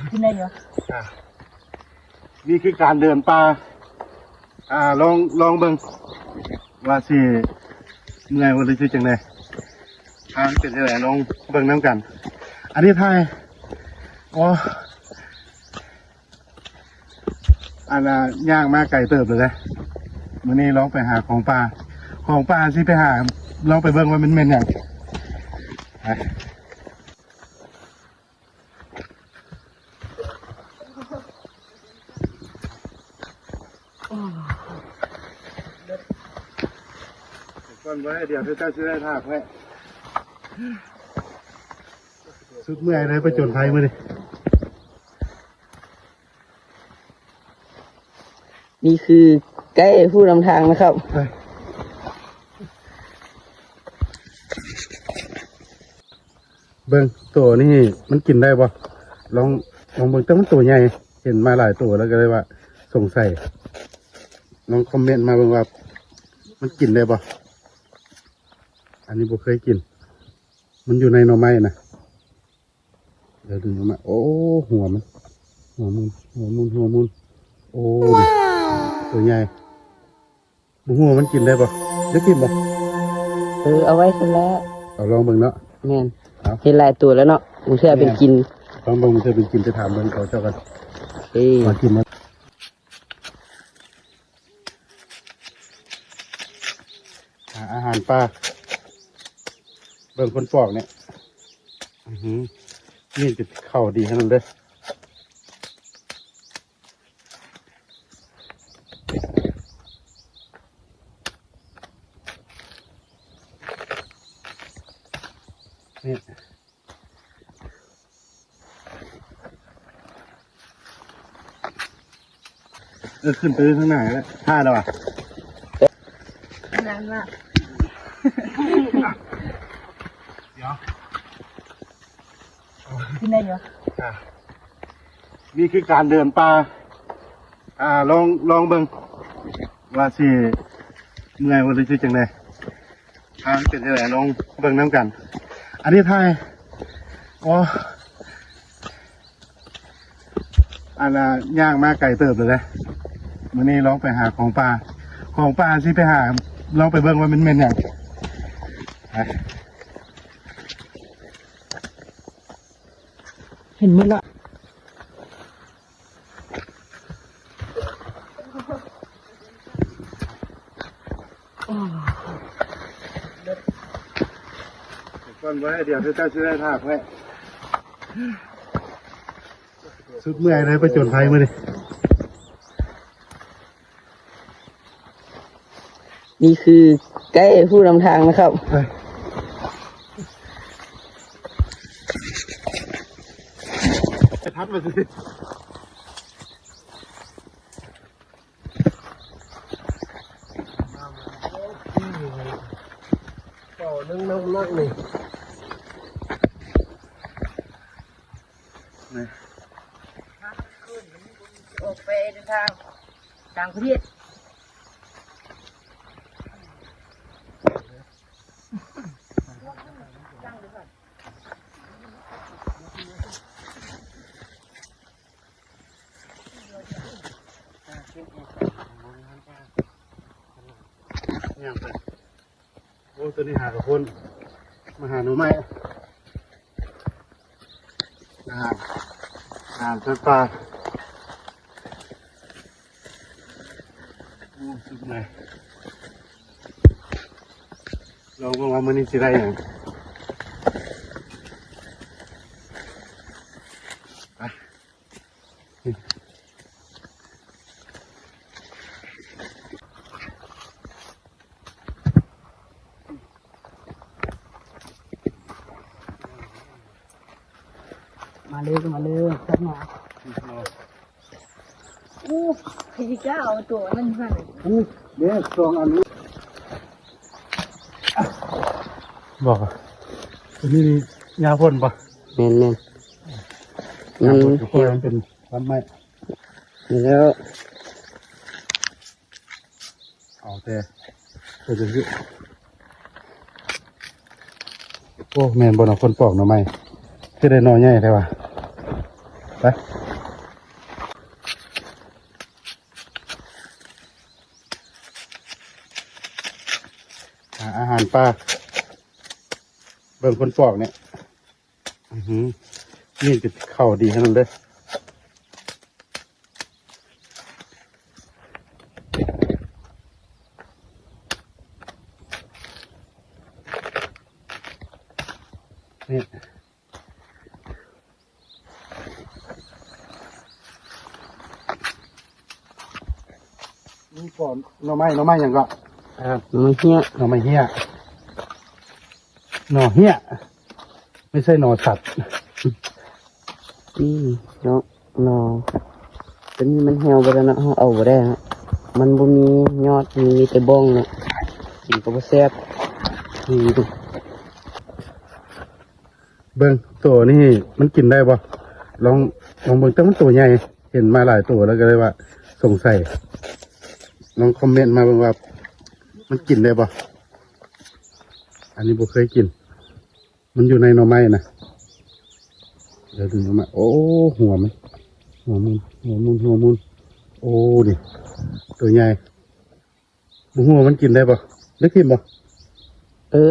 ที่ไหนเหรอนี่คือการเดินป่าลองเบิ่งว่าสิเมื่อยวันหรือจังไดทางเป็นจังไดลองเบิ่งน้ำกัน อันนี้ไทยอ๋ออันน่ะย่างมาไก่เติบเลยมื้อนี้ลองไปหาของป่าสิไปหาลองไปเบิ่งว่ามันเป็นหยังก่อนไว้เดี๋ยวเจ้าจะได้ทากไว้สุดเมื่อยเลยไปจนไทยมาดินี่คือไกด์ผู้นำทางนะครับเบิ่งตัวนี่มันกินได้ป่ะลองเบิ่งแต่มันตัวใหญ่เห็นมาหลายตัวแล้วก็เลยว่าสงสัยลองคอมเมนต์มาเบิ่งว่ามันกินได้ป่ะอันนี้ผมเคยกินมันอยู่ในหน่อไม้นะเดี๋ยวดึงออกมาโอ้หัวมุนโอ้ดิตัวใหญ่บุหัวมันกินได้ป่ะได้กินป่ะเอาไว้ซะแล้วเอาลองเบิ่งเนาะแม่นเห็นหลายตัวแล้วเนาะมันเชื่อเป็นกินลองเบิ่งมันจะเป็นกินจะถามเบิ่งเขาเจ้ากันมากินมาหาอาหารปลาเบิ่งคนปอกเนี่ยนี่จะเข่าดีขนาดเลยนี่ขึ้นไปข้างหน้าแล้วท่าแล้วอ่ะนั่นละเดี๋ยวที่ไหนเหรอนี่คือการเดินป่าลองเบิ่งว่าสิเมื่อยวันหรือจังไดทางเป็นจังไดลองเบิ่งน้ำกัน อันนี้ไทยอ๋ออันน่ะย่างมาไก่เติบเลยมื้อนี้ลองไปหาของป่าสิไปหาลองไปเบิ่งว่ามันเป็นหยังเห็นมั้ยล่ะก่อนไว้เดี๋ยวเจ้าจะได้ทากไว้สุดเมื่อยเลยไปจนไทยมาดินี่คือไกด์ผู้นำทางนะครับทัดมาสิต่อนึ่งน้ำนักนี่ออกไปเดินทางต่างประเทศโอ้ตัวนี้หากับคนมาหาหนูไหมอาหารสัตว์ป่าโอ้สุดเลยลองว่ามันนี่สิได้ยังมาเลยครับมาพี่ก้าเอาตัวมันสั่นเดี๋ยวสองอันนี้บอกตัวนี้ยาพ่นปะแม่นยาพ่นกับพ่นมันเป็นพันไม้แล้วเอาแต่ตัวจะยืดโอ้แม่นบนเอาคนปอกหน่อไม้คือได้หน่อใหญ่ใช่ปะไป ไปหาอาหารปลาเบิ่งคนปอกเนี่ยนี่จะเข้าดีขนาดเลยนี่นี่ก่อนหน่อไม้ยังก็หน่อไม้เหี้ย หน่อไม้เหี้ยหน่อเหี้ยไม่ใช่หน่อสัตว์ เนาะหน่อแต่นี่มันเหี่ยวไปแล้วเนาะเอาบ่ได้ฮะมันบ่มียอดมีแต่บ้องเนาะกินก็บ่แซ่บนี่ดู เบิ่งตัวนี่มันกินได้บ่ลองเบิ่งแต่มันตัวใหญ่เห็นมาหลายตัวแล้วก็เลยว่าสงสัยลองคอมเมนต์มาเบิ่งว่ามันกินได้บ่อันนี้บ่เคยกินมันอยู่ในหน่อไม้นะเดี๋ยวดูหน่อไม้โอ้หัวมันหัวมุนโอ้ดิตัวใหญ่บ่หัวมันกินได้บ่ได้กินบ่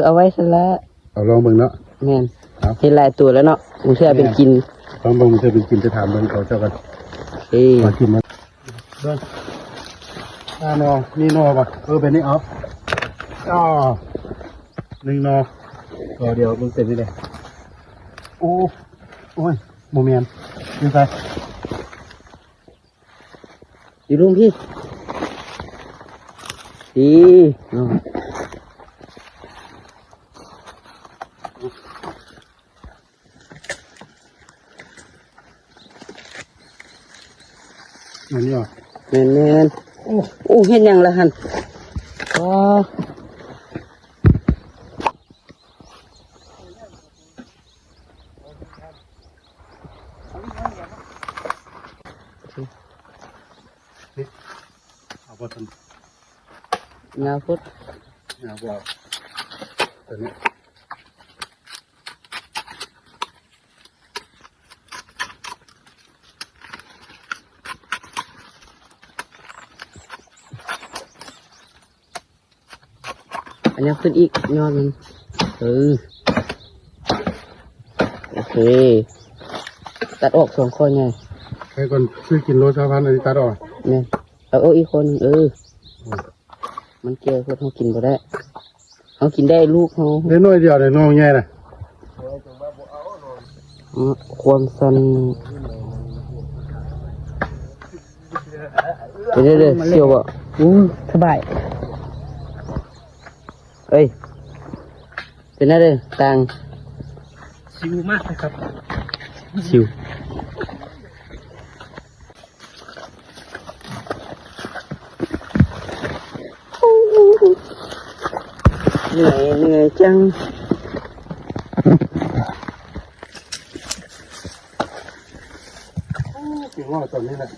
เอาไว้ซะละ เอาลองเบิ่งเนาะ แม่น เอา เห็นหลายตัวแล้วเนาะมันเชื่อเป็นกิน ลองเบิ่งมันเคยเป็นกินจะถามเบิ่งเขาเจ้ากัน เอ้ย มากินมาเบิ่งนอนี่นอป่ะเป็นนี่เอาอ๋อหนึ่งนอตัวเดียวมึงเสร็จนี่เลยโอ้ยโมเมนต์ดูไป อยู่รุ่งพี่ดีเนาะ อันนี้เหรอ แม่นโอ้เห็นยังละหันว้าเอาไปทำ งาพุด เอาไปตัวนี้ อันนี้ขึ้นอีกยอดมันโอเคตัดออก2คนไง ใครคนซื้อกินโลชาวพันธุ์อันนี้ตัดออก เนี่ยเอาอีกคนหนึ่งมันเจอคนเขากินบ่ได้เขากินได้ลูกเขา ได้น้อยเดียวได้น้อยใหญ่น่ะ ความสันเดี๋ยวเสียวบ่สบายเอ้ยเป็นอะไรต่างชิวมากเลยครับชิวเหนื่อยจังเสียงว่าตอนนี้แหละ